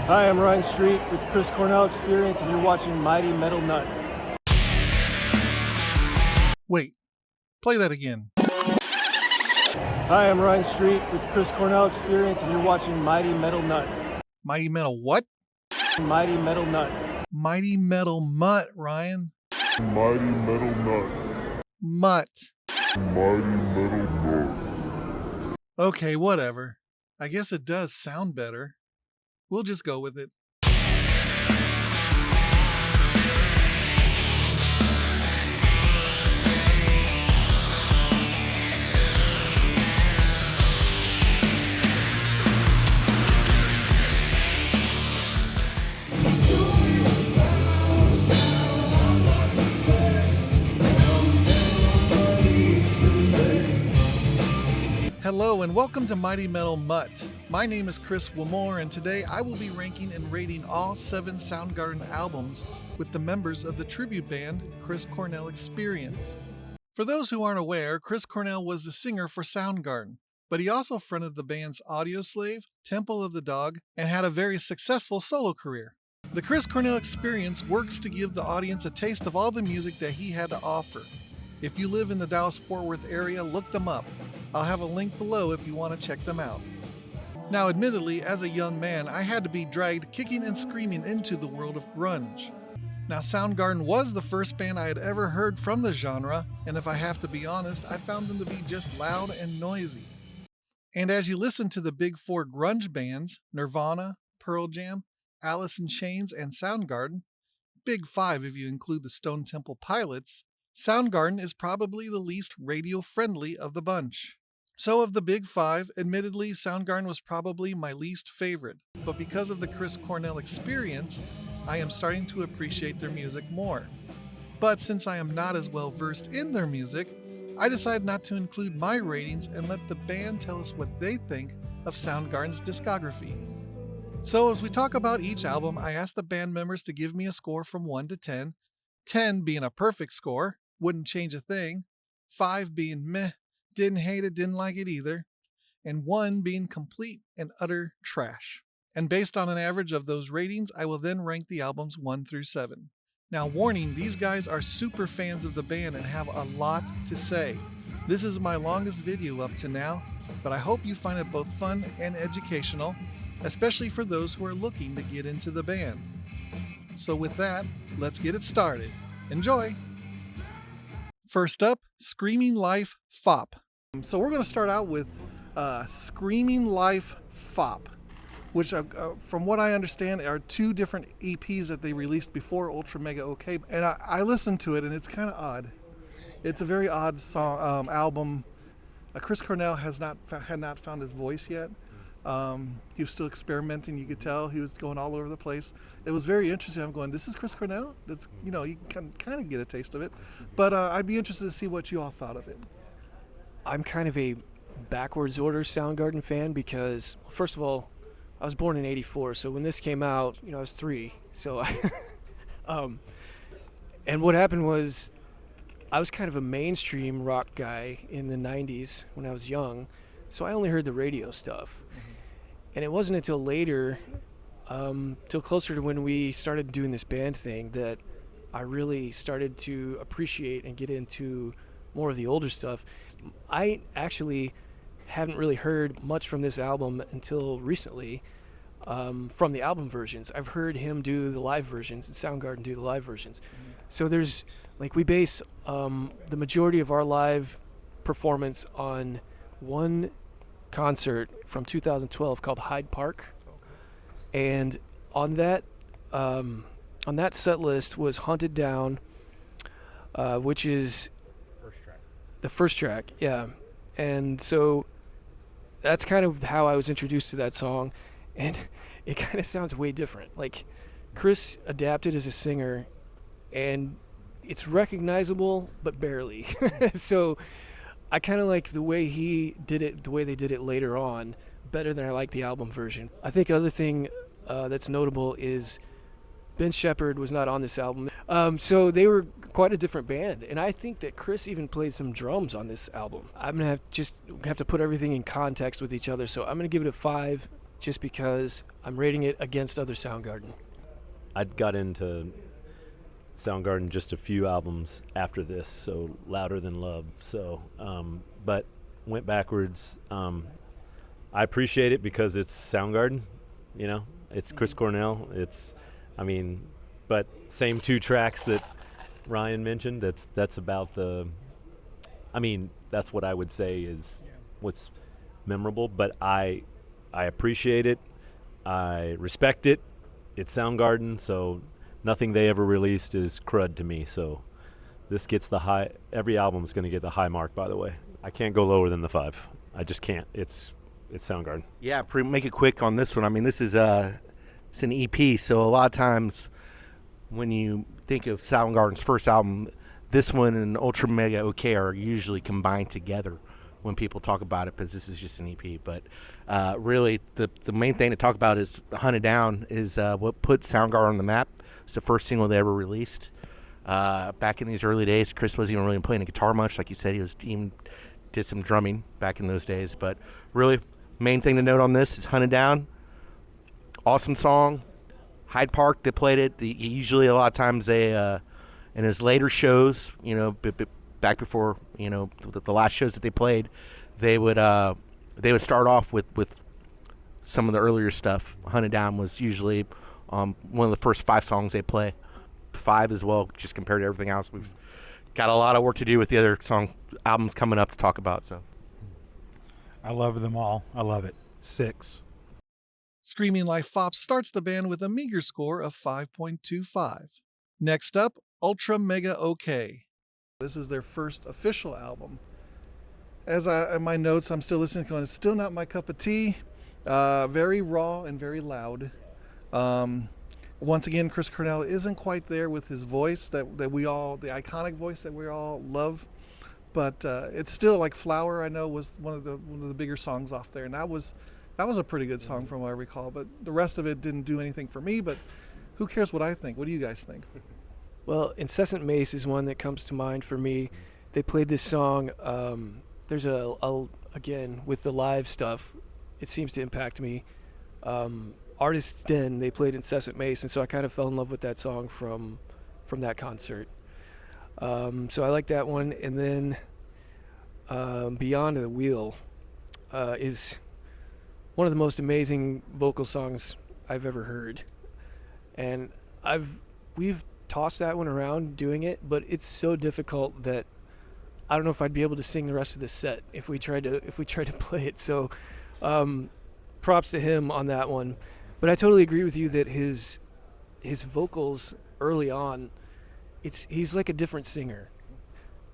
Hi, I'm Ryan Street with the Chris Cornell Experience, and you're watching Mighty Metal Nut. Wait, play that again. Hi, I'm Ryan Street with the Chris Cornell Experience, and you're watching Mighty Metal Nut. Mighty Metal what? Mighty Metal Nut. Mighty Metal Mutt, Ryan. Mighty Metal Nut. Mutt. Mighty Metal Nut. Okay, whatever. I guess it does sound better. We'll just go with it. Hello and welcome to Mighty Metal Mutt. My name is Chris Wilmore, and today I will be ranking and rating all 7 Soundgarden albums with the members of the tribute band Chris Cornell Experience. For those who aren't aware, Chris Cornell was the singer for Soundgarden, but he also fronted the bands Audioslave, Temple of the Dog, and had a very successful solo career. The Chris Cornell Experience works to give the audience a taste of all the music that he had to offer. If you live in the Dallas-Fort Worth area, look them up. I'll have a link below if you want to check them out. Now, admittedly, as a young man, I had to be dragged kicking and screaming into the world of grunge. Now, Soundgarden was the first band I had ever heard from the genre, and if I have to be honest, I found them to be just loud and noisy. And as you listen to the big 4 grunge bands, Nirvana, Pearl Jam, Alice in Chains, and Soundgarden, big 5 if you include the Stone Temple Pilots, Soundgarden is probably the least radio-friendly of the bunch. So of the big 5, admittedly, Soundgarden was probably my least favorite, but because of the Chris Cornell Experience, I am starting to appreciate their music more. But since I am not as well versed in their music, I decided not to include my ratings and let the band tell us what they think of Soundgarden's discography. So as we talk about each album, I asked the band members to give me a score from 1 to 10, 10 being a perfect score, wouldn't change a thing, 5 being meh, didn't hate it, didn't like it either, and 1 being complete and utter trash. And based on an average of those ratings, I will then rank the albums 1 through 7. Now warning, these guys are super fans of the band and have a lot to say. This is my longest video up to now, but I hope you find it both fun and educational, especially for those who are looking to get into the band. So with that, let's get it started. Enjoy! First up, Screaming Life Fop. So we're going to start out with Screaming Life Fop, which from what I understand are 2 different EPs that they released before Ultra Mega OK. And I listened to it and it's kind of odd. It's a very odd song album. Chris Cornell had not found his voice yet. He was still experimenting, you could tell. He was going all over the place. It was very interesting. I'm going, this is Chris Cornell? That's, you can kind of get a taste of it. But I'd be interested to see what you all thought of it. I'm kind of a backwards order Soundgarden fan because, first of all, I was born in '84, so when this came out, I was 3. So, and what happened was, I was kind of a mainstream rock guy in the '90s when I was young, so I only heard the radio stuff. And it wasn't until later, till closer to when we started doing this band thing, that I really started to appreciate and get into more of the older stuff. I actually haven't really heard much from this album until recently, from the album versions. I've heard him do the live versions and Soundgarden do the live versions. So there's, we base the majority of our live performance on one concert from 2012 called Hyde Park, and on that set list was Hunted Down, which is the first track, yeah. And so that's kind of how I was introduced to that song, and it kind of sounds way different. Chris adapted as a singer, and it's recognizable but barely. So I kind of like the way he did it, the way they did it later on, better than I like the album version. I think other thing that's notable is Ben Shepherd was not on this album. So they were quite a different band. And I think that Chris even played some drums on this album. I'm going to have to put everything in context with each other. So I'm going to give it a 5 just because I'm rating it against other Soundgarden. I got into Soundgarden just a few albums after this, so Louder Than Love. So, but went backwards. I appreciate it because it's Soundgarden, it's Chris Cornell. But same 2 tracks that Ryan mentioned. That's about that's what I would say is what's memorable. But I appreciate it. I respect it. It's Soundgarden, so nothing they ever released is crud to me. So this gets the high. Every album is going to get the high mark. By the way, I can't go lower than the 5. I just can't. It's Soundgarden. Yeah, make it quick on this one. I mean, this is it's an EP, so a lot of times when you think of Soundgarden's first album, this one and Ultra Mega OK are usually combined together when people talk about it, because this is just an EP. But really, the main thing to talk about is Hunted Down is what put Soundgarden on the map. It's the first single they ever released. Back in these early days, Chris wasn't even really playing the guitar much. Like you said, he did some drumming back in those days. But really, main thing to note on this is Hunted Down. Awesome song. Hyde Park, they played it. Usually, a lot of times, they in his later shows, back before the last shows that they played, they would start off with some of the earlier stuff. Hunted Down was usually one of the first 5 songs they play. 5 as well, just compared to everything else. We've got a lot of work to do with the other albums coming up to talk about. So, I love them all. I love it. 6. Screaming Life Fops starts the band with a meager score of 5.25. Next up, Ultra Mega OK. This is their first official album. In my notes, I'm still listening to it. It's still not my cup of tea. Very raw and very loud. Once again, Chris Cornell isn't quite there with his voice the iconic voice that we all love. But it's still like Flower, I know, was one of the bigger songs off there. And that was a pretty good song from what I recall. But the rest of it didn't do anything for me. But who cares what I think? What do you guys think? Well, Incessant Mace is one that comes to mind for me. They played this song. There's again, with the live stuff, it seems to impact me. Artist's Den, they played Incessant Mace, and so I kind of fell in love with that song from that concert. So I like that one. And then Beyond the Wheel is one of the most amazing vocal songs I've ever heard. And we've tossed that one around doing it, but it's so difficult that I don't know if I'd be able to sing the rest of the set if we tried to play it. So props to him on that one. But I totally agree with you that his vocals early on, he's like a different singer.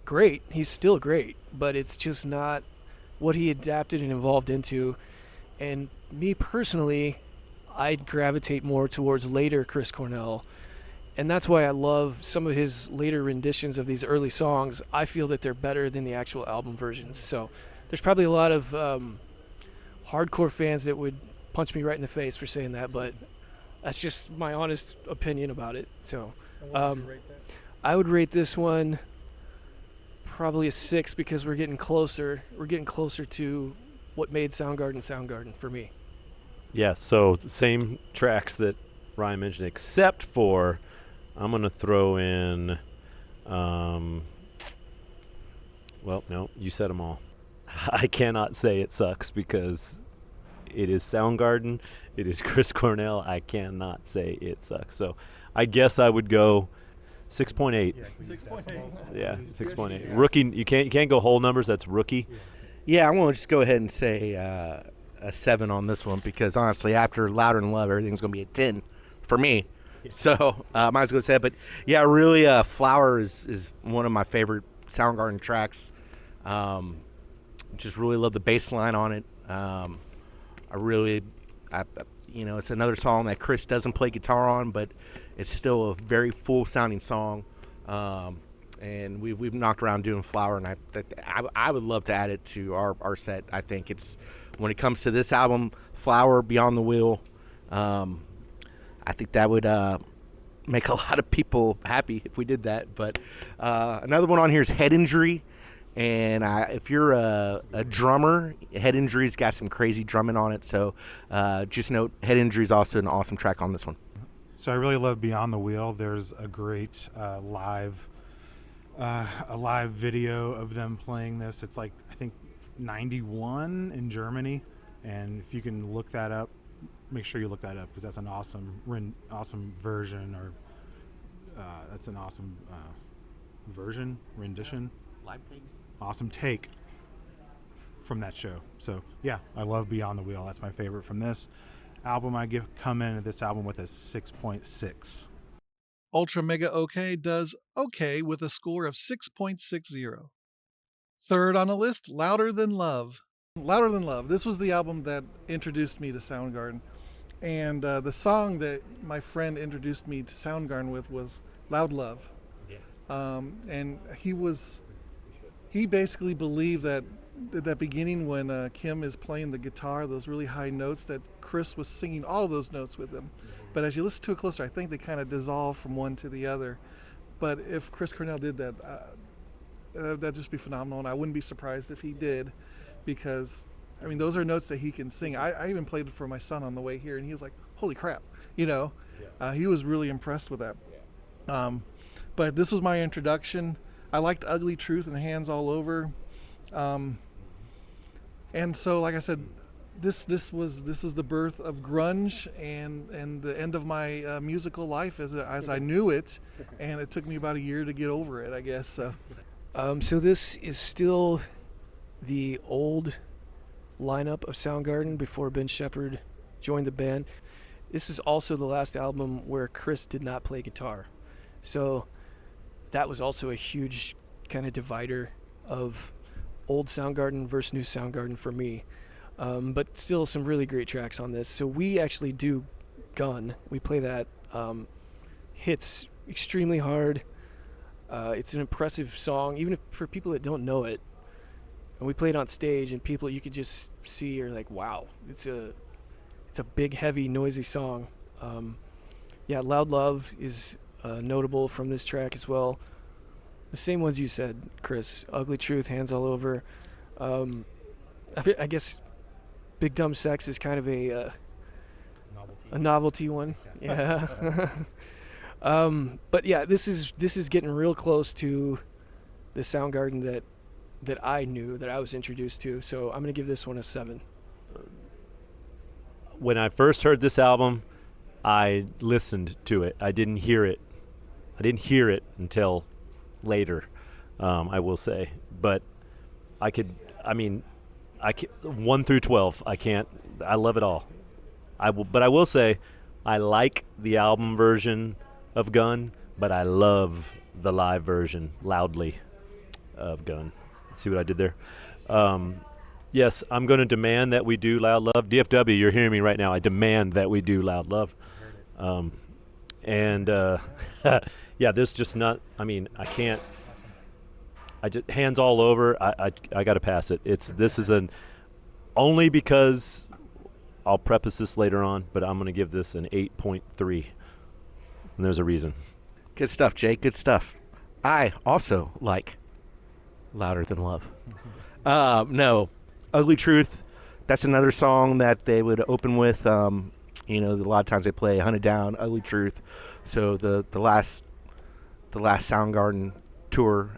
Great, he's still great, but it's just not what he adapted and evolved into. And me personally, I'd gravitate more towards later Chris Cornell. And that's why I love some of his later renditions of these early songs. I feel that they're better than the actual album versions. So there's probably a lot of hardcore fans that would punch me right in the face for saying that, but that's just my honest opinion about it. So I would rate this one probably a 6 because we're getting closer. We're getting closer to what made Soundgarden for me. Yeah, so same tracks that Ryan mentioned, except for I'm going to throw in, well, no, you said them all. I cannot say it sucks because it is Soundgarden. It is Chris Cornell. I cannot say it sucks. So I guess I would go 6.8. 6.8. Yeah, 6.8. Rookie, you can't go whole numbers. That's rookie. yeah, I'm going to just go ahead and say a 7 on this one because honestly, after Louder Than Love, everything's going to be a 10 for me. So might as well say it. But yeah, really, Flower is one of my favorite Soundgarden tracks. Just really love the bass line on it. It's another song that Chris doesn't play guitar on, but it's still a very full sounding song. And we've knocked around doing Flower, and I would love to add it to our set. I think it's, when it comes to this album, Flower, Beyond the Wheel, I think that would make a lot of people happy if we did that. But another one on here is Head Injury. And if you're a drummer, Head Injury's got some crazy drumming on it. So just note, Head Injury's also an awesome track on this one. So I really love Beyond the Wheel. There's a great live video of them playing this. It's like, I think 91 in Germany, and if you can look that up, make sure you look that up, because that's an awesome version, or that's an awesome rendition, Live take. Awesome take from that show. So yeah, I love Beyond the Wheel. That's my favorite from this album. I come into this album with a 6.6. Ultra Mega OK does okay with a score of 6.60. Third on the list, Louder Than Love. Louder Than Love. This was the album that introduced me to Soundgarden. And the song that my friend introduced me to Soundgarden with was Loud Love. Yeah. And he basically believed that at that beginning when Kim is playing the guitar, those really high notes, that Chris was singing all of those notes with him. But as you listen to it closer, I think they kind of dissolve from one to the other. But if Chris Cornell did that, that'd just be phenomenal, and I wouldn't be surprised if he did, because I mean, those are notes that he can sing. I even played it for my son on the way here, and he was like, holy crap, you know. He was really impressed with that. But this was my introduction. I liked Ugly Truth and Hands All Over. And so, like I said, this is the birth of grunge and the end of my musical life as I knew it, and it took me about a year to get over it, I guess. So this is still the old lineup of Soundgarden before Ben Shepherd joined the band. This is also the last album where Chris did not play guitar. So that was also a huge kind of divider of old Soundgarden versus new Soundgarden for me. But still some really great tracks on this. So we actually do Gun. We play that. Hits extremely hard. It's an impressive song, even for people that don't know it. And we play it on stage, and people you could just see are like, wow, it's a big, heavy, noisy song. Yeah, Loud Love is notable from this track as well. The same ones you said, Chris. Ugly Truth, Hands All Over. I guess Big Dumb Sex is kind of a novelty one. Yeah. But yeah, this is getting real close to the Soundgarden that I knew, that I was introduced to. So I'm gonna give this one a 7. When I first heard this album, I listened to it. I didn't hear it until later, I will say. But I can 1 through 12. I love it all. But I will say, I like the album version of Gun, but I love the live version, Loudly, of Gun. See what I did there? Yes, I'm going to demand that we do Loud Love. DFW, you're hearing me right now. I demand that we do Loud Love. Yeah, this just not. I mean, I can't. I just Hands All Over. I got to pass it. This is only because I'll preface this later on, but I'm going to give this an 8.3, and there's a reason. Good stuff, Jake. Good stuff. I also like Louder Than Love. No, Ugly Truth. That's another song that they would open with. A lot of times they play Hunt It Down, Ugly Truth. So the last Soundgarden tour,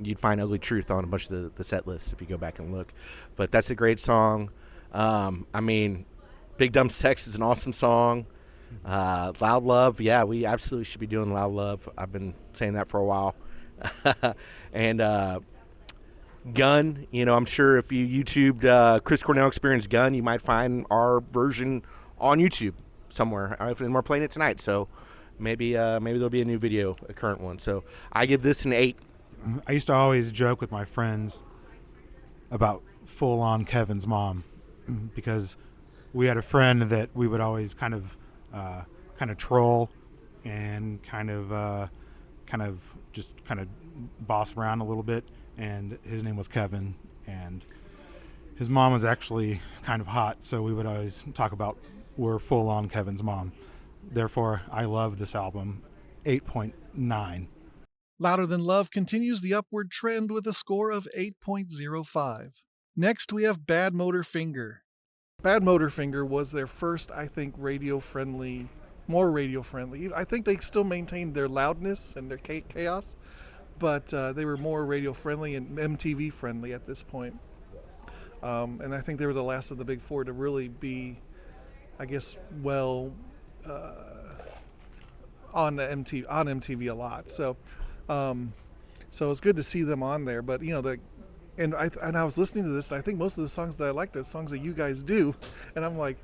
you'd find Ugly Truth on a bunch of the set lists if you go back and look. But that's a great song. Big Dumb Sex is an awesome song. Loud Love, yeah, we absolutely should be doing Loud Love. I've been saying that for a while. And Gun, I'm sure if you YouTubed Chris Cornell Experience Gun, you might find our version on YouTube somewhere. And we're playing it tonight, so maybe there'll be a new video, a current one. So I give this an 8. I used to always joke with my friends about full-on Kevin's mom, because we had a friend that we would always kind of troll and kind of boss around a little bit, and his name was Kevin, and his mom was actually kind of hot, so we would always talk about we're full on Kevin's mom. Therefore, I love this album. 8.9. Louder Than Love continues the upward trend with a score of 8.05. Next, we have Bad Motor Finger. Bad Motor Finger was their first, I think, more radio friendly. I think they still maintained their loudness and their chaos, but they were more radio friendly and MTV friendly at this point. And I think they were the last of the big four to really be, I guess, on MTV a lot. So it's good to see them on there. But and I was listening to this, and I think most of the songs that I liked are songs that you guys do, and I'm like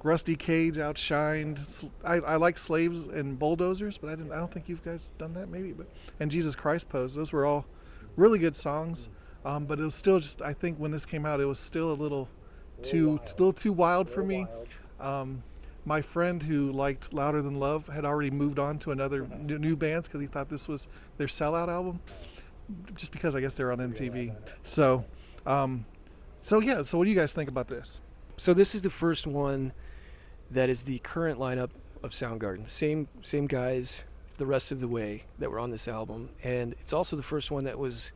Rusty Cage outshined. I like Slaves and Bulldozers, but I don't think you guys done that maybe. And Jesus Christ Pose, those were all really good songs. But it was still just, I think when this came out, it was still a little too wild for me. My friend who liked Louder Than Love had already moved on to another new bands because he thought this was their sellout album, just because I guess they're on MTV. So what do you guys think about this? So this is the first one that is the current lineup of Soundgarden. Same guys the rest of the way that were on this album. And it's also the first one that was,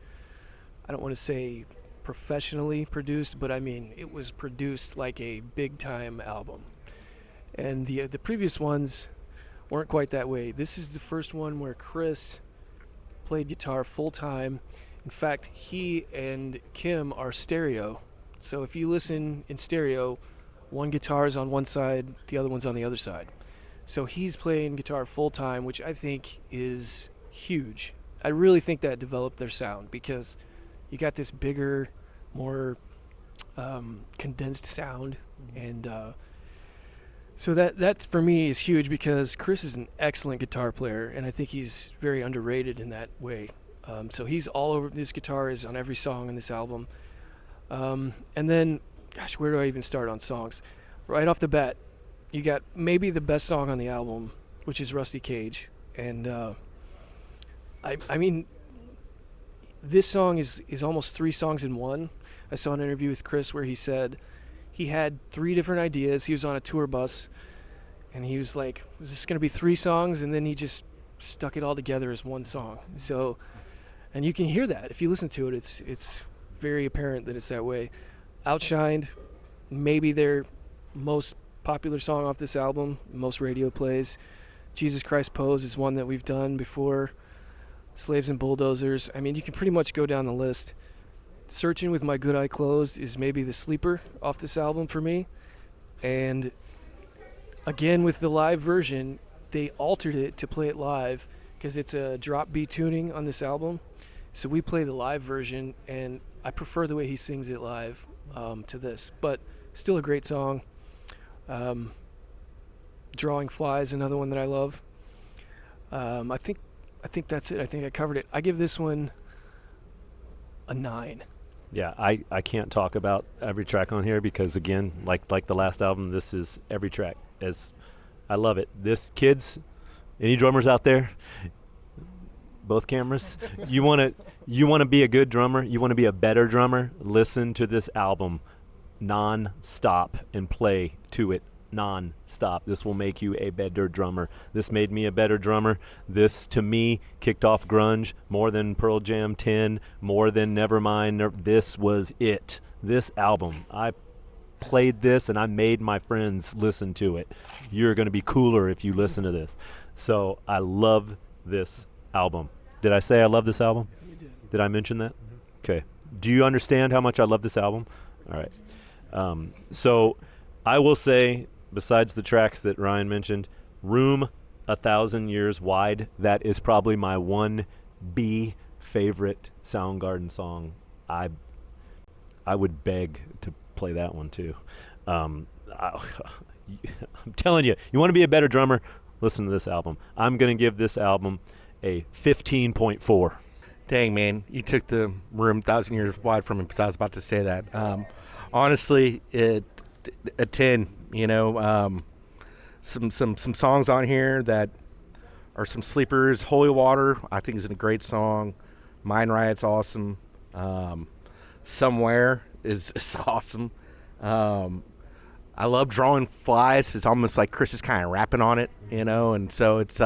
I don't want to say professionally produced, but I mean, it was produced like a big time album. And the previous ones weren't quite that way. This is the first one where Chris played guitar full time. In fact, he and Kim are stereo. So if you listen in stereo, one guitar is on one side, the other one's on the other side. So he's playing guitar full time, which I think is huge. I really think that developed their sound because you got this bigger, more condensed sound. And so that for me is huge because Chris is an excellent guitar player, and I think he's very underrated in that way. So he's all over. His guitar is on every song on this album. And then, gosh, where do I even start on songs? Right off the bat, you got maybe the best song on the album, which is Rusty Cage. And I mean, this song is almost 3 songs in one. I saw an interview with Chris where he said he had 3 different ideas. He was on a tour bus, and he was like, is this going to be 3 songs? And then he just stuck it all together as one song. So, and you can hear that. If you listen to it, it's very apparent that it's that way. Outshined, maybe their most popular song off this album, most radio plays. Jesus Christ Pose is one that we've done before. Slaves and Bulldozers. I mean, you can pretty much go down the list. Searching with My Good Eye Closed is maybe the sleeper off this album for me. And again, with the live version, they altered it to play it live because it's a drop B tuning on this album. So we play the live version, and I prefer the way he sings it live to this. But still a great song. Drawing Flies, another one that I love. I think that's it. I think I covered it. I give this one a 9. Yeah, I can't talk about every track on here because, again, like the last album, this is every track. As I love it. This, kids, any drummers out there, both cameras, you want to be a good drummer, you want to be a better drummer, listen to this album non-stop and play to it non-stop. This will make you a better drummer. This made me a better drummer. This, to me, kicked off grunge more than Pearl Jam 10, more than Nevermind. This was it. This album. I played this and I made my friends listen to it. You're going to be cooler if you listen to this. So I love this album. Did I say I love this album? You did. Did I mention that? Okay. Do you understand how much I love this album? All right. So I will say, besides the tracks that Ryan mentioned, Room 1,000 Years Wide, that is probably my 1B favorite Soundgarden song. I would beg to play that one too. I'm telling you, you want to be a better drummer, listen to this album. I'm going to give this album a 15.4. Dang, man, you took the Room 1,000 Years Wide from me because I was about to say that. Honestly, a 10. Some songs on here that are some sleepers. Holy Water, I think, is a great song. Mind Riot's awesome. Somewhere is awesome. I love Drawing Flies. It's almost like Chris is kind of rapping on it, and so it's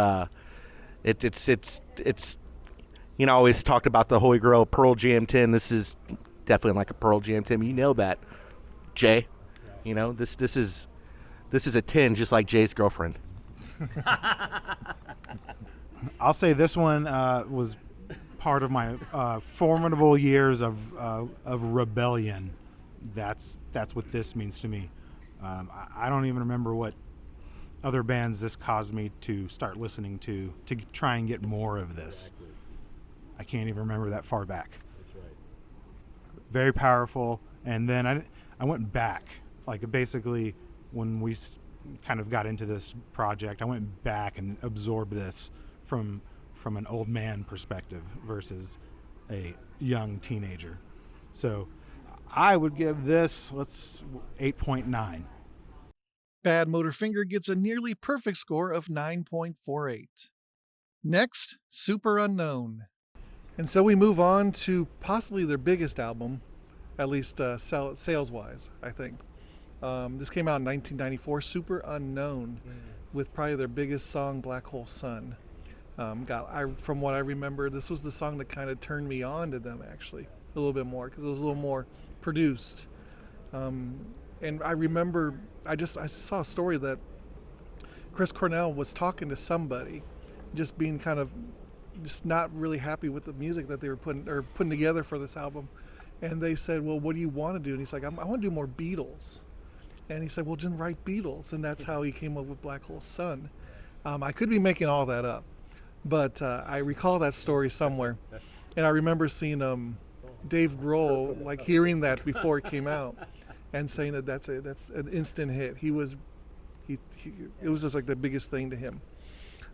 you know, I always talked about the Holy Grail Pearl Jam 10. This is definitely like a Pearl Jam 10. You nailed that, Jay. You know, this is a 10, just like Jay's girlfriend. I'll say this one was part of my formidable years of rebellion. That's what this means to me. I don't even remember what other bands this caused me to start listening to try and get more of this. I can't even remember that far back. That's right. Very powerful. And then I went back, like basically when we kind of got into this project, I went back and absorbed this from an old man perspective versus a young teenager. So I would give this 8.9. Bad Motorfinger gets a nearly perfect score of 9.48. Next, Super Unknown. And so we move on to possibly their biggest album, at least sales-wise, I think. This came out in 1994, Super Unknown, with probably their biggest song, Black Hole Sun. From what I remember, this was the song that kind of turned me on to them, actually, a little bit more, because it was a little more produced. And I remember, I saw a story that Chris Cornell was talking to somebody, just being kind of just not really happy with the music that they were putting together for this album. And they said, well, what do you want to do? And he's like, I want to do more Beatles. And he said, well, just write Beatles. And that's how he came up with Black Hole Sun. I could be making all that up, but I recall that story somewhere. And I remember seeing Dave Grohl, like hearing that before it came out and saying that that's an instant hit. It was just like the biggest thing to him.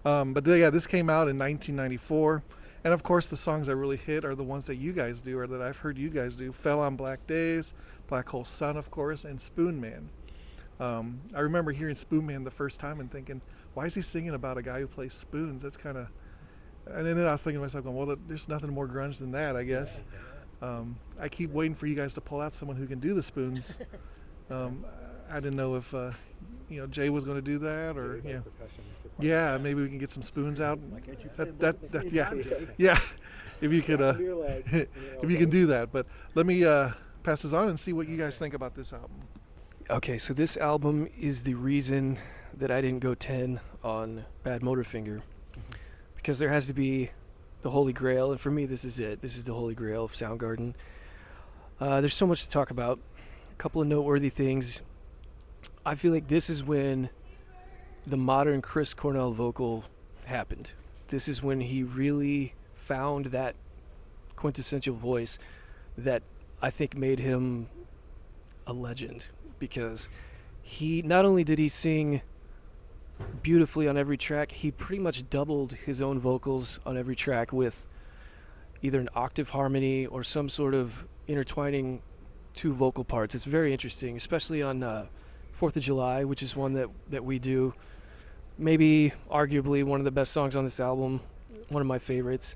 But yeah, this came out in 1994. And of course, the songs that really hit are the ones that you guys do, or that I've heard you guys do. Fell on Black Days, Black Hole Sun, of course, and Spoon Man. I remember hearing Spoon Man the first time and thinking, why is he singing about a guy who plays spoons? That's kind of... And then I was thinking to myself, well, there's nothing more grunge than that, I guess. I keep waiting for you guys to pull out someone who can do the spoons. I didn't know if Jay was going to do that, or yeah, maybe we can get some spoons out. Yeah. If you could, if you can do that. But let me pass this on and see what you guys think about this album. Okay, so this album is the reason that I didn't go 10 on Bad Motorfinger, because there has to be the Holy Grail, and for me, this is it. This is the Holy Grail of Soundgarden. There's so much to talk about. A couple of noteworthy things. I feel like this is when the modern Chris Cornell vocal happened. This is when he really found that quintessential voice that I think made him a legend, because he not only did he sing beautifully on every track, he pretty much doubled his own vocals on every track with either an octave harmony or some sort of intertwining two vocal parts. It's very interesting, especially on 4th of July, which is one that we do. Maybe arguably one of the best songs on this album, one of my favorites.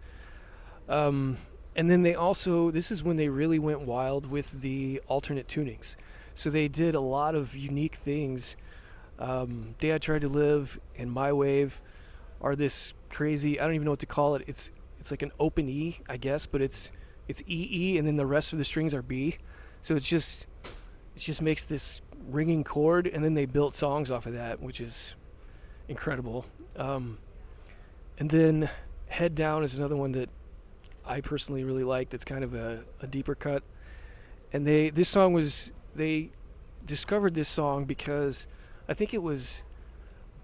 And then this is when they really went wild with the alternate tunings. So they did a lot of unique things. Day I Tried to Live and My Wave are this crazy, I don't even know what to call it. It's like an open E, I guess, but it's E, and then the rest of the strings are B. So it just makes this ringing chord, and then they built songs off of that, which is incredible. And then Head Down is another one that I personally really like. That's kind of a deeper cut. And they discovered this song because I think it was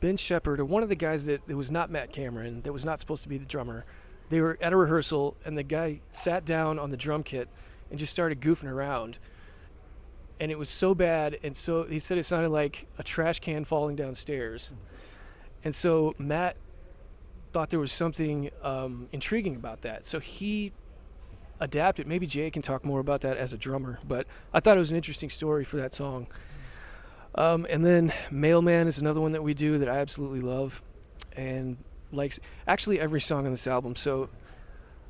Ben Shepherd, or one of the guys that it was not Matt Cameron, that was not supposed to be the drummer. They were at a rehearsal, and the guy sat down on the drum kit and just started goofing around. And it was so bad, and so he said it sounded like a trash can falling downstairs. And so Matt thought there was something intriguing about that. So he adapted. Maybe Jay can talk more about that as a drummer, but I thought it was an interesting story for that song. And then Mailman is another one that we do that I absolutely love, and likes actually every song on this album. So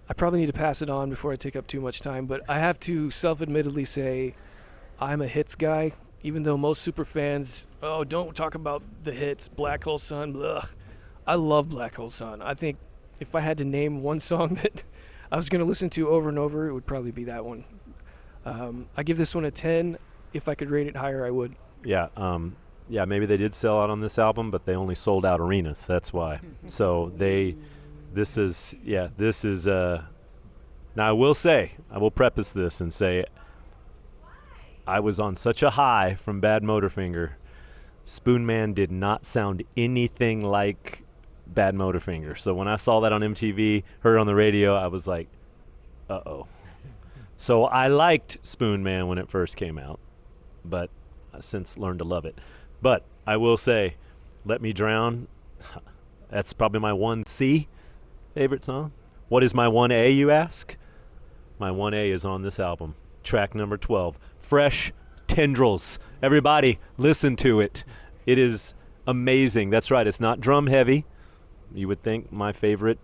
I probably need to pass it on before I take up too much time, but I have to self-admittedly say I'm a hits guy, even though most super fans, don't talk about the hits, Black Hole Sun, blah. I love Black Hole Sun. I think if I had to name one song that I was going to listen to over and over, it would probably be that one. I give this one a 10. If I could rate it higher, I would. Yeah, yeah, maybe they did sell out on this album, but they only sold out arenas. That's why. So this is. Now I will preface this and say, I was on such a high from Bad Motorfinger. Spoon Man did not sound anything like Bad Motorfinger. So when I saw that on MTV, heard it on the radio, I was like, uh-oh. So I liked Spoon Man when it first came out, but I've since learned to love it. But I will say, Let Me Drown, that's probably my 1C favorite song. What is my 1A, you ask? My 1A is on this album. Track number 12, Fresh Tendrils. Everybody, listen to it. It is amazing. That's right, it's not drum heavy. You would think my favorite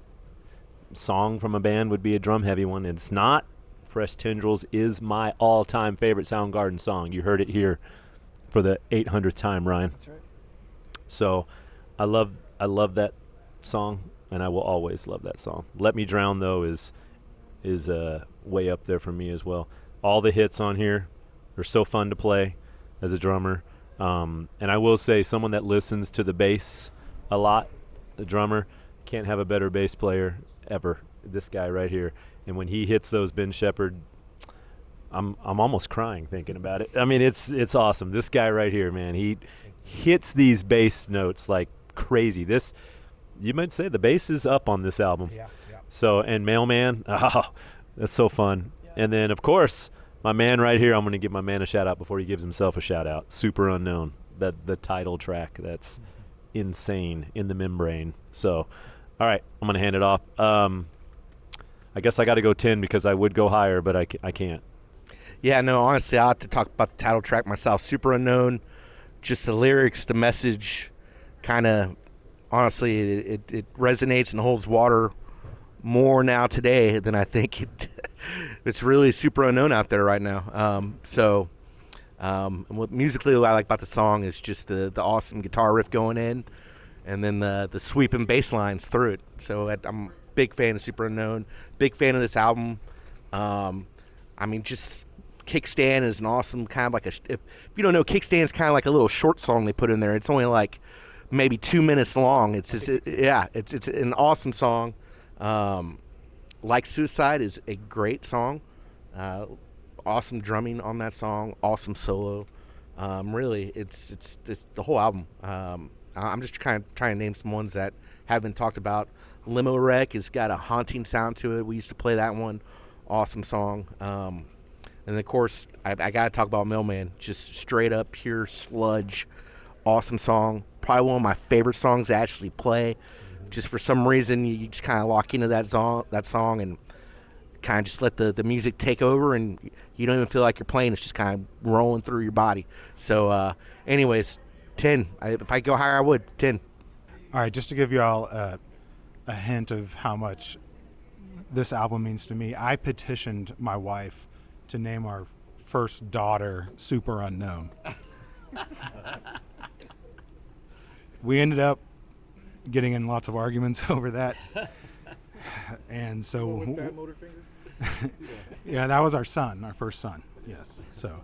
song from a band would be a drum heavy one. It's not. Fresh Tendrils is my all-time favorite Soundgarden song. You heard it here for the 800th time, Ryan. That's right. So I love that song, and I will always love that song. Let Me Drown, though, is way up there for me as well. All the hits on here are so fun to play as a drummer. And I will say, someone that listens to the bass a lot, the drummer, can't have a better bass player ever. This guy right here. And when he hits those Ben Shepherd, I'm almost crying thinking about it. I mean, it's awesome. This guy right here, man, he hits these bass notes like crazy. This, you might say the bass is up on this album. Yeah. So, and Mailman, that's so fun. Yeah. And then, of course, my man right here, I'm going to give my man a shout out before he gives himself a shout out. Super Unknown, the title track. That's insane, In the Membrane. So, all right, I'm going to hand it off. I guess I got to go 10 because I would go higher, but I can't. Yeah, no, honestly, I have to talk about the title track myself. Super Unknown, just the lyrics, the message, kind of, honestly, it resonates and holds water more now today than I think it's really super unknown out there right now. What musically what I like about the song is just the awesome guitar riff going in, and then the sweeping bass lines through it. So I'm a big fan of Super Unknown, big fan of this album. I mean, just Kickstand is an awesome kind of like if you don't know, Kickstand is kind of like a little short song they put in there. It's only like maybe 2 minutes long. It's an awesome song. Like Suicide is a great song. Awesome drumming on that song. Awesome solo. Really, it's the whole album. I'm just kind of trying to name some ones that have been talked about. Limo Wreck has got a haunting sound to it. We used to play that one. Awesome song. And of course, I got to talk about Mailman. Just straight up pure sludge. Awesome song. Probably one of my favorite songs to actually play. Just for some reason, you just kind of lock into that song and kind of just let the music take over, and you don't even feel like you're playing. It's just kind of rolling through your body. So, anyways, 10. If I go higher, I would. 10. All right, just to give you all a hint of how much this album means to me, I petitioned my wife to name our first daughter Super Unknown. We ended up getting in lots of arguments over that. And so yeah, that was our first son. Yes. So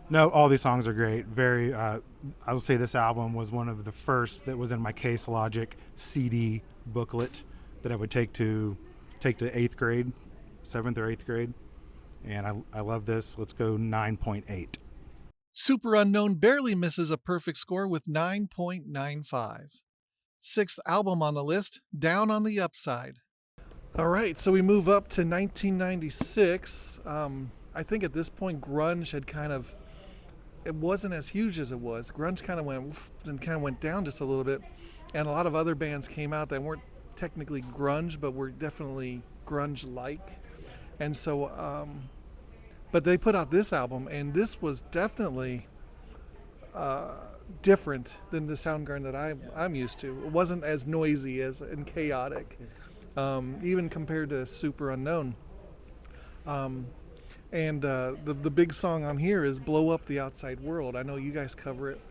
no, all these songs are great. Very I will say this album was one of the first that was in my Case Logic CD booklet that I would take to 8th grade, 7th or 8th grade. And I love this. Let's go 9.8. Super Unknown barely misses a perfect score with 9.95. Sixth album on the list, Down on the Upside. All right, so we move up to 1996. I think at this point, grunge had it wasn't as huge as it was. Grunge kind of went down just a little bit. And a lot of other bands came out that weren't technically grunge, but were definitely grunge-like. And so, but they put out this album, and this was definitely different than the Soundgarden that I'm used to. It wasn't as noisy and chaotic, even compared to Super Unknown. And the big song on here is Blow Up the Outside World. I know you guys cover it,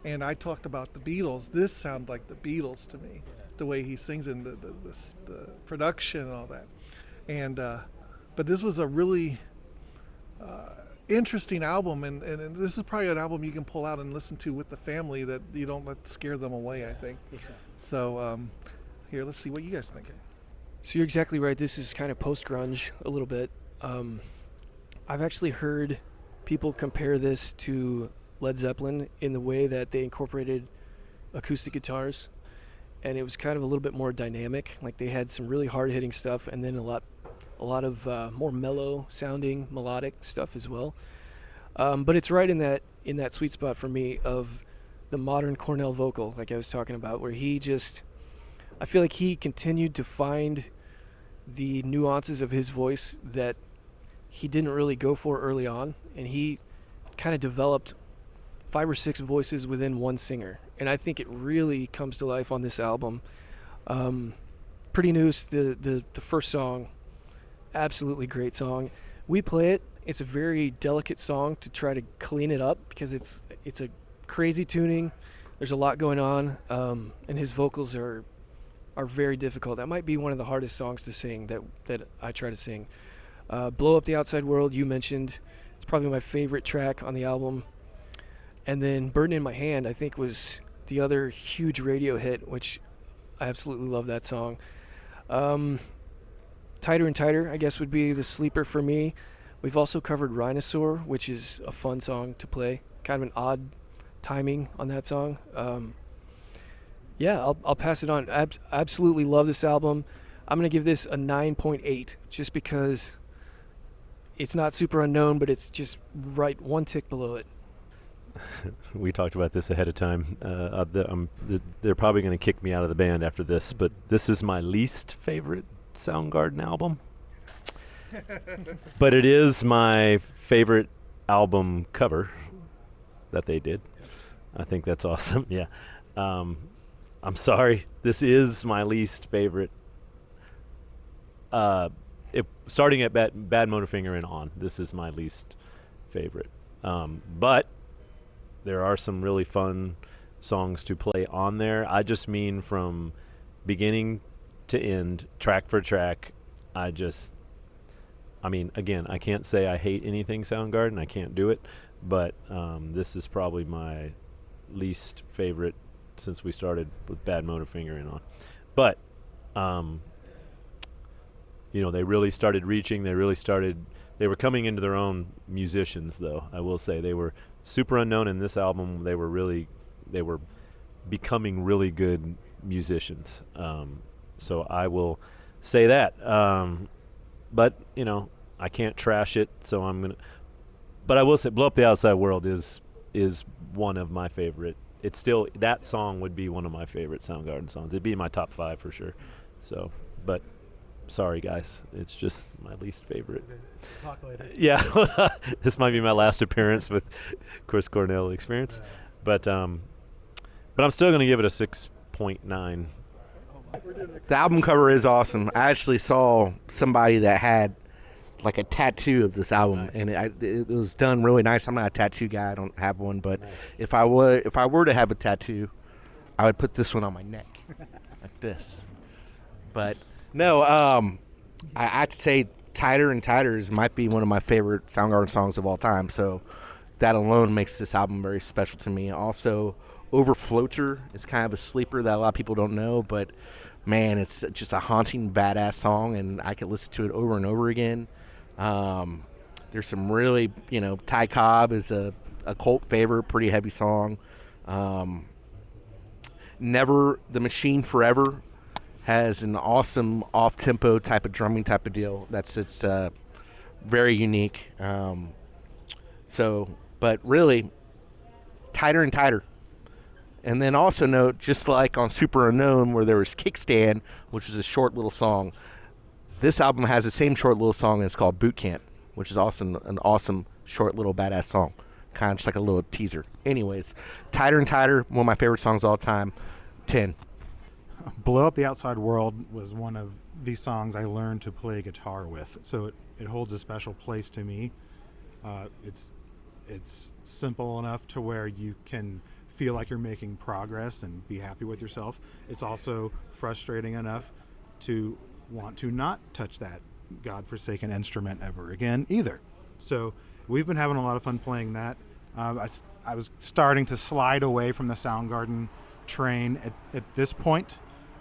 and I talked about the Beatles. This sounds like the Beatles to me, the way he sings and the production and all that. And but this was a really interesting album, and this is probably an album you can pull out and listen to with the family that you don't let scare them away, I think. Yeah. So here, let's see what you guys think. So you're exactly right. This is kind of post-grunge a little bit. I've actually heard people compare this to Led Zeppelin in the way that they incorporated acoustic guitars, and it was kind of a little bit more dynamic. Like they had some really hard-hitting stuff, and then a lot of more mellow sounding melodic stuff as well. But it's right in that sweet spot for me of the modern Cornell vocal, like I was talking about, where I feel like he continued to find the nuances of his voice that he didn't really go for early on, and he kind of developed 5 or 6 voices within one singer, and I think it really comes to life on this album. Pretty Noose, the first song, absolutely great song. We play it. It's a very delicate song to try to clean it up because it's a crazy tuning. There's a lot going on, and his vocals are very difficult. That might be one of the hardest songs to sing that I try to sing. Blow Up the Outside World, you mentioned. It's probably my favorite track on the album. And then Burden in My Hand, I think, was the other huge radio hit, which I absolutely love that song. Tighter and Tighter, I guess, would be the sleeper for me. We've also covered Rhinosaur, which is a fun song to play. Kind of an odd timing on that song. I'll pass it on. Absolutely love this album. I'm going to give this a 9.8 just because it's not super unknown, but it's just right one tick below it. We talked about this ahead of time. They're probably going to kick me out of the band after this, but this is my least favorite Soundgarden album. But it is my favorite album cover that they did. I think that's awesome. Yeah. I'm sorry. This is my least favorite. Starting at Bad Motorfinger and on, this is my least favorite. But there are some really fun songs to play on there. I just mean from beginning to end, track for track. Again, I can't say I hate anything Soundgarden. I can't do it. But this is probably my least favorite since we started with Bad Motorfinger and on. But, they really started reaching. They were coming into their own musicians, though. I will say they were super unknown in this album. They were becoming really good musicians. So I will say that. But I can't trash it, so I'm gonna. But I will say, "Blow Up the Outside World" is one of my favorite. It's still, that song would be one of my favorite Soundgarden songs. It'd be in my top 5 for sure. So, but sorry guys, it's just my least favorite. Talk later. Yeah, this might be my last appearance with Chris Cornell Experience, but I'm still gonna give it a 6.9. The album cover is awesome. I actually saw somebody that had like a tattoo of this album, nice. And it was done really nice. I'm not a tattoo guy. I don't have one, but nice. if I were to have a tattoo, I would put this one on my neck, like this. But no, I'd say Tighter and Tighter might be one of my favorite Soundgarden songs of all time. So that alone makes this album very special to me. Also, Overfloater is kind of a sleeper that a lot of people don't know, but man, it's just a haunting, badass song, and I could listen to it over and over again. There's some really, Ty Cobb is a cult favorite, pretty heavy song. Never the Machine Forever has an awesome off-tempo type of drumming type of deal. It's very unique. But really, Tighter and Tighter. And then also note, just like on Super Unknown, where there was Kickstand, which was a short little song, this album has the same short little song, and it's called Boot Camp, which is awesome, an awesome short little badass song, kind of just like a little teaser. Anyways, Tighter and Tighter, one of my favorite songs of all time, 10. Blow Up the Outside World was one of these songs I learned to play guitar with, so it holds a special place to me. It's simple enough to where you can feel like you're making progress and be happy with yourself. It's also frustrating enough to want to not touch that godforsaken instrument ever again either. So we've been having a lot of fun playing that. I was starting to slide away from the Soundgarden train at this point.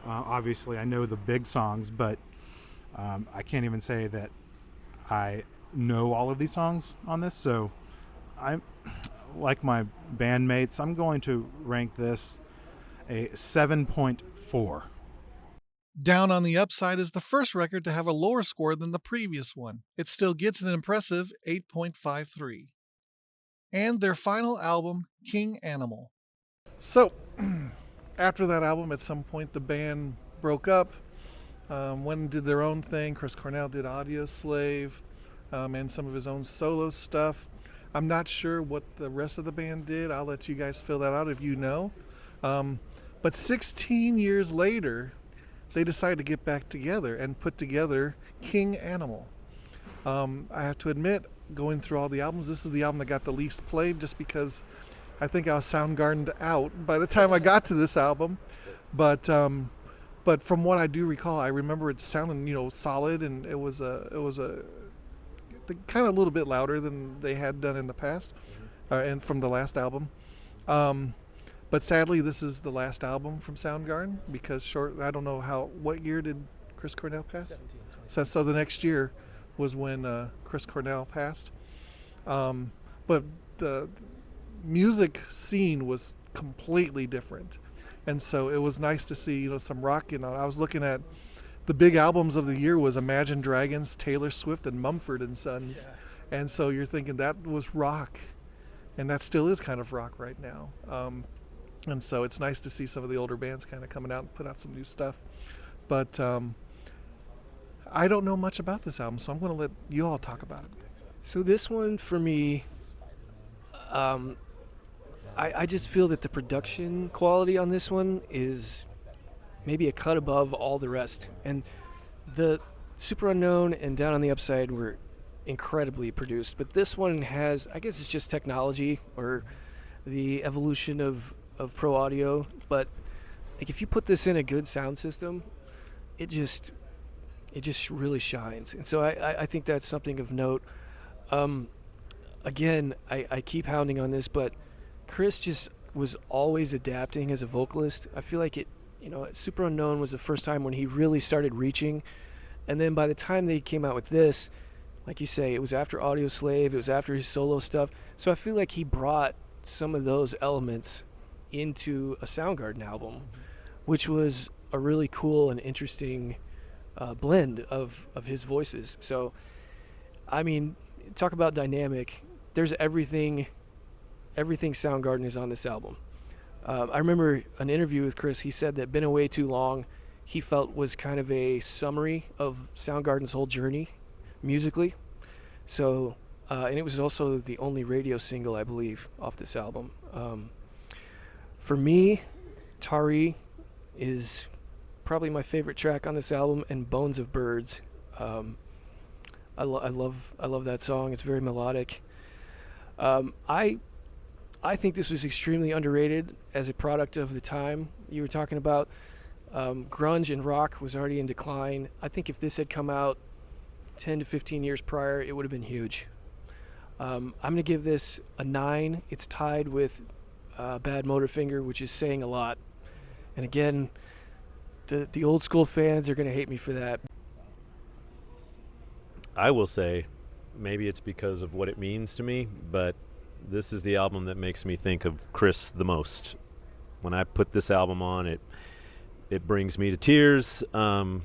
Obviously, I know the big songs, but I can't even say that I know all of these songs on this. So I'm like my bandmates, I'm going to rank this a 7.4. Down on the upside is the first record to have a lower score than the previous one. It still gets an impressive 8.53. And their final album, King Animal. So, after that album, at some point the band broke up, went and did their own thing. Chris Cornell did Audio Slave and some of his own solo stuff. I'm not sure what the rest of the band did. I'll let you guys fill that out if you know. But 16 years later, they decided to get back together and put together King Animal. I have to admit, going through all the albums, this is the album that got the least played just because I think I was Soundgardened out by the time I got to this album. But from what I do recall, I remember it sounding, solid, and it was kind of a little bit louder than they had done in the past, and from the last album. But sadly, this is the last album from Soundgarden because I don't know what year did Chris Cornell pass? So the next year was when Chris Cornell passed. But the music scene was completely different. And so it was nice to see, some rock. I was looking at the big albums of the year was Imagine Dragons, Taylor Swift, and Mumford and Sons. Yeah. And so you're thinking that was rock. And that still is kind of rock right now. And so it's nice to see some of the older bands kind of coming out and put out some new stuff. But I don't know much about this album, so I'm going to let you all talk about it. So this one, for me, I just feel that the production quality on this one is maybe a cut above all the rest. And the Super Unknown and Down on the Upside were incredibly produced. But this one has, I guess it's just technology or the evolution of pro audio. But like if you put this in a good sound system, it just really shines. And so I think that's something of note. Again, I keep hounding on this, but Chris just was always adapting as a vocalist. I feel like Super Unknown was the first time when he really started reaching. And then by the time they came out with this, like you say, it was after Audio Slave, it was after his solo stuff. So I feel like he brought some of those elements into a Soundgarden album, which was a really cool and interesting blend of his voices. So, I mean, talk about dynamic. There's everything Soundgarden is on this album. I remember an interview with Chris. He said that Been Away Too Long, he felt was kind of a summary of Soundgarden's whole journey musically. So, and it was also the only radio single, I believe, off this album. For me, Tari is probably my favorite track on this album, and Bones of Birds. I love that song. It's very melodic. I think this was extremely underrated as a product of the time you were talking about. Grunge and rock was already in decline. I think if this had come out 10 to 15 years prior, it would have been huge. I'm going to give this a 9. It's tied with Bad Motorfinger, which is saying a lot. And again, the old school fans are going to hate me for that. I will say, maybe it's because of what it means to me, but this is the album that makes me think of Chris the most. When I put this album on, it brings me to tears. I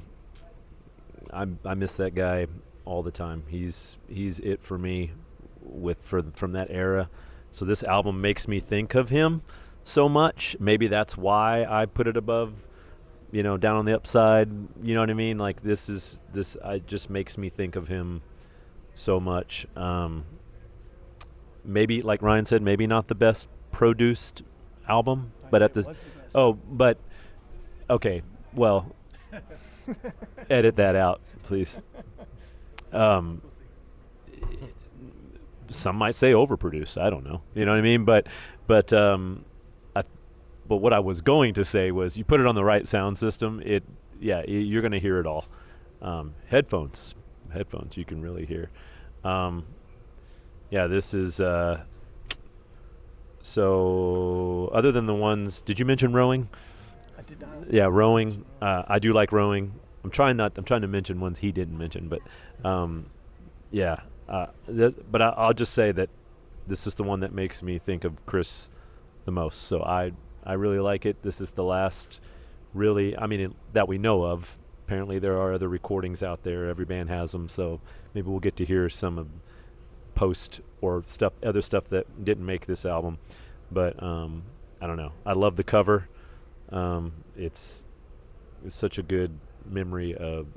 miss that guy all the time. He's it for me from that era. So this album makes me think of him so much. Maybe that's why I put it above, Down on the Upside. You know what I mean? Like this just makes me think of him so much. Maybe, like Ryan said, maybe not the best produced album, but okay, well, edit that out, please. Some might say overproduced. I don't know. You know what I mean? But what I was going to say was, you put it on the right sound system, you're going to hear it all. Headphones, headphones, you can really hear. Yeah, this is so other than the ones, did you mention rowing? I did not. Yeah, rowing. I do like rowing. I'm trying to mention ones he didn't mention, but yeah. But I'll just say that this is the one that makes me think of Chris the most. So I really like it. This is the last really, that we know of. Apparently there are other recordings out there. Every band has them. So maybe we'll get to hear some of post or other stuff that didn't make this album. But I don't know. I love the cover. It's such a good memory of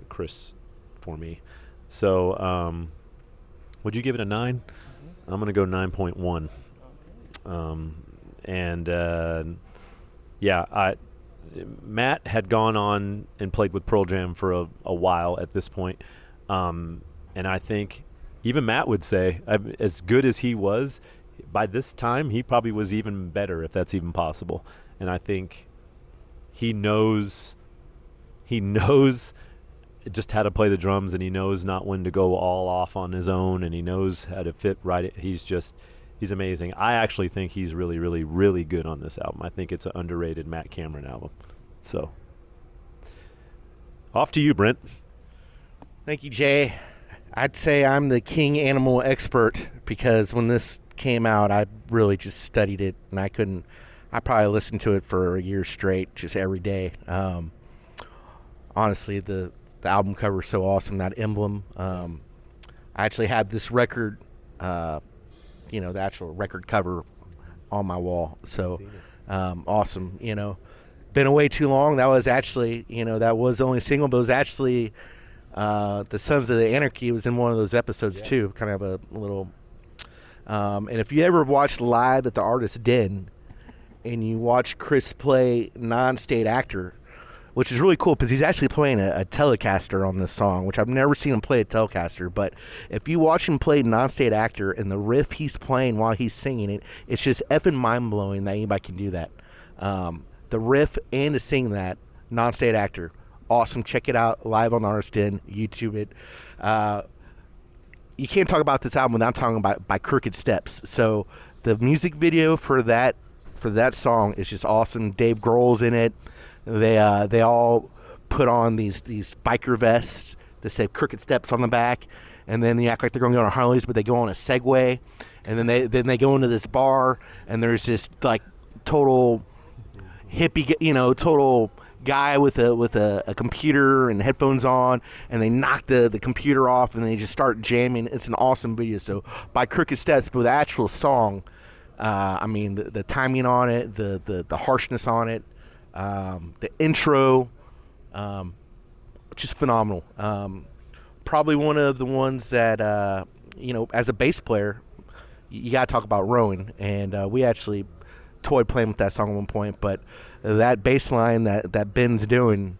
Chris for me. So would you give it a 9? Mm-hmm. I'm going to go 9.1. Matt had gone on and played with Pearl Jam for a while at this point. And I think even Matt would say, as good as he was, by this time he probably was even better, if that's even possible. And I think he knows just how to play the drums, and he knows not when to go all off on his own, and he knows how to fit right. He's amazing. I actually think he's really, really, really good on this album. I think it's an underrated Matt Cameron album. So, off to you, Brent. Thank you, Jay. I'd say I'm the king animal expert because when this came out, I really just studied it, and I probably listened to it for a year straight, just every day. Honestly, the album cover is so awesome, that emblem. I actually have this record, the actual record cover on my wall. So awesome. Been away too long. That was actually, that was the only single, but it was actually the Sons of the Anarchy was in one of those episodes too. Kind of a little. And if you ever watched live at the Artist Den and you watch Chris play non-state actor, which is really cool because he's actually playing a Telecaster on this song, which I've never seen him play a Telecaster. But if you watch him play non-state actor and the riff he's playing while he's singing it, it's just effing mind-blowing that anybody can do that. The riff and to sing that, non-state actor, awesome. Check it out live on Artist Den, YouTube it. You can't talk about this album without talking about by Crooked Steps. So the music video for that song is just awesome. Dave Grohl's in it. They all put on these biker vests that say Crooked Steps on the back, and then they act like they're going on Harleys, but they go on a Segway, and then they go into this bar, and there's this like total hippie, total guy with a computer and headphones on, and they knock the computer off, and they just start jamming. It's an awesome video. So by Crooked Steps, but the actual song, the timing on it, the harshness on it. The intro, just phenomenal. Probably one of the ones that, as a bass player, you got to talk about rowing. And we actually toyed playing with that song at one point. But that bass line that Ben's doing,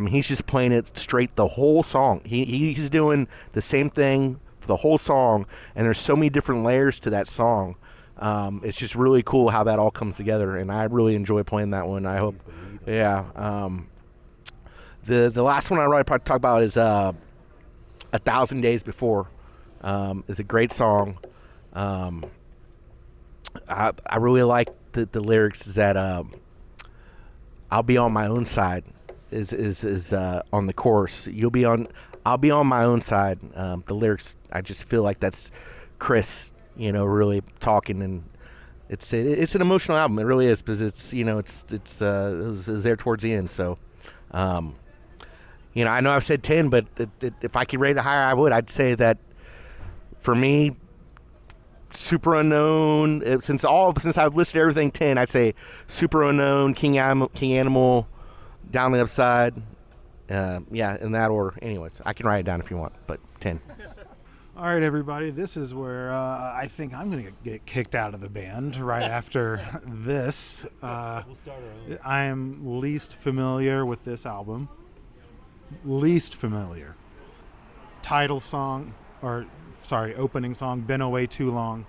he's just playing it straight the whole song. He's doing the same thing for the whole song. And there's so many different layers to that song. It's just really cool how that all comes together, and I really enjoy playing that one. I hope, yeah. The last one I really probably talk about is 1,000 Days Before. Is a great song. I really like the lyrics that I'll be on my own side is on the chorus. I'll be on my own side. The lyrics, I just feel like that's Chris. Really talking, and it's an emotional album. It really is because it was there towards the end. So, I know I've said 10, but if I could rate it higher, I would. I'd say that for me, Super Unknown. Since I've listed everything 10, I'd say Super Unknown, King Animal, Down the Upside. In that order. Anyways, I can write it down if you want, but 10. All right, everybody, this is where I think I'm going to get kicked out of the band right after this. We'll start our own. I am least familiar with this album. Least familiar. Opening song, Been Away Too Long.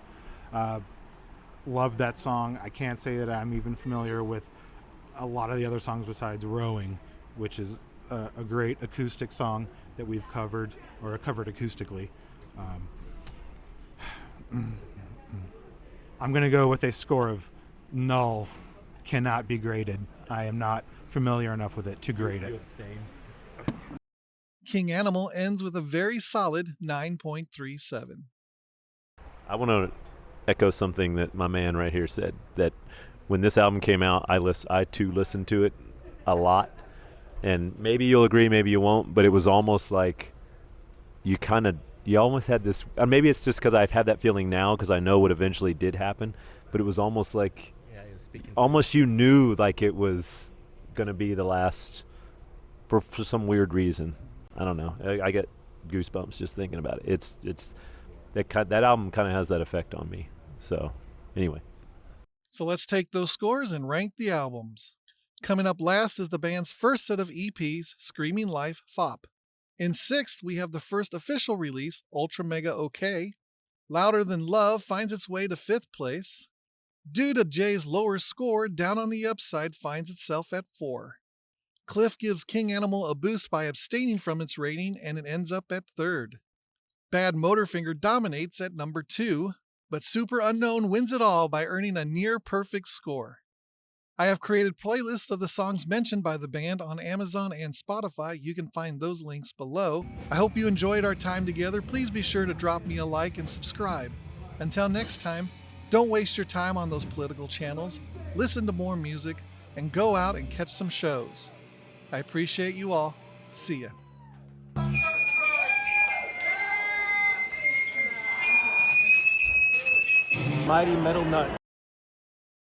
Loved that song. I can't say that I'm even familiar with a lot of the other songs besides Rowing, which is a great acoustic song that we've covered or covered acoustically. I'm going to go with a score of null, cannot be graded. I am not familiar enough with it to grade it. King Animal ends with a very solid 9.37. I want to echo something that my man right here said, that when this album came out, I too listened to it a lot. And maybe you'll agree, maybe you won't, but it was almost like you almost had this, maybe it's just because I've had that feeling now because I know what eventually did happen, but it was almost like, almost you knew like it was going to be the last for some weird reason. I don't know. I get goosebumps just thinking about it. That album kind of has that effect on me. So anyway. So let's take those scores and rank the albums. Coming up last is the band's first set of EPs, Screaming Life, FOP. In sixth, we have the first official release, Ultra Mega OK. Louder Than Love finds its way to fifth place. Due to Jay's lower score, Down on the Upside finds itself at 4. Cliff gives King Animal a boost by abstaining from its rating, and it ends up at 3rd. Bad Motorfinger dominates at number 2, but Super Unknown wins it all by earning a near-perfect score. I have created playlists of the songs mentioned by the band on Amazon and Spotify. You can find those links below. I hope you enjoyed our time together. Please be sure to drop me a like and subscribe. Until next time, don't waste your time on those political channels. Listen to more music and go out and catch some shows. I appreciate you all. See ya. Mighty Metal Nut.